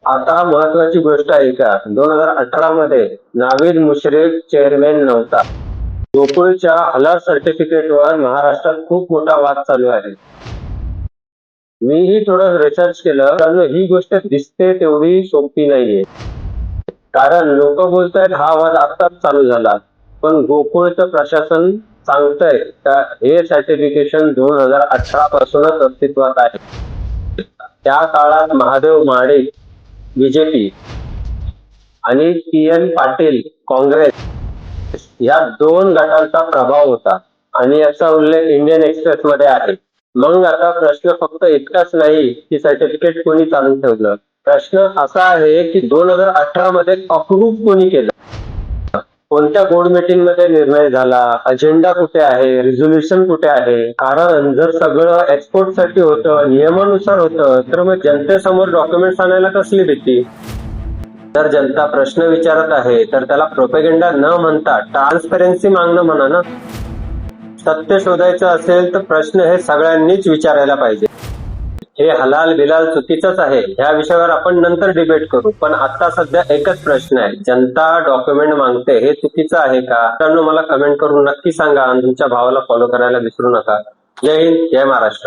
आता महत्वाची गोष्ट आहे का, 2018 मध्ये नावीद मुश्रीफ चेअरमॅन नव्हता. गोकुळच्या हलाल सर्टिफिकेटवर महाराष्ट्रात खूप मोठा वाद चालू आहे. मीही थोडं रिसर्च केलं, तर ही गोष्ट दिसते तेवढी सोपी नाहीये. कारण लोक बोलतायत हा वाद आत्ताच चालू झाला, पण गोकुळचं प्रशासन सांगतंय का हे सर्टिफिकेशन 2018 पासूनच अस्तित्वात आहे. त्या काळात महादेव महाडिक बीजेपी आणि पी.एन. पाटील काँग्रेस या दोन गटांचा प्रभाव होता आणि याचा उल्लेख इंडियन एक्सप्रेस मध्ये आहे. मग आता प्रश्न फक्त इतकाच नाही की सर्टिफिकेट कोणी चालू ठेवलं. प्रश्न असा आहे की 2018 मध्ये अप्रूव्ह कोणी केलं, कोणत्या बोर्ड मीटिंग मध्ये निर्णय झाला, अजेंडा कुठे आहे, रिझोल्युशन कुठे आहे. कारण जर सगळं एक्सपोर्ट साठी होतं, नियमानुसार होतं, तर मग जनतेसमोर डॉक्युमेंट्स आणायला कसली भीती. जर जनता प्रश्न विचारत आहे तर त्याला प्रोपेगेंडा न म्हणता ट्रान्सपरन्सी मागणं म्हणा ना. सत्य शोधायचं असेल तर प्रश्न हे सगळ्यांनीच विचारायला पाहिजे. हे हलाल बिलाल चुकीचंच आहे, ह्या विषयावर आपण नंतर डिबेट करू. पण आता सध्या एकच प्रश्न आहे, जनता डॉक्युमेंट मागते हे चुकीचं आहे का? मित्रांनो, मला कमेंट करून नक्की सांगा आणि तुमच्या भावाला फॉलो करायला विसरू नका. जय हिंद, जय महाराष्ट्र.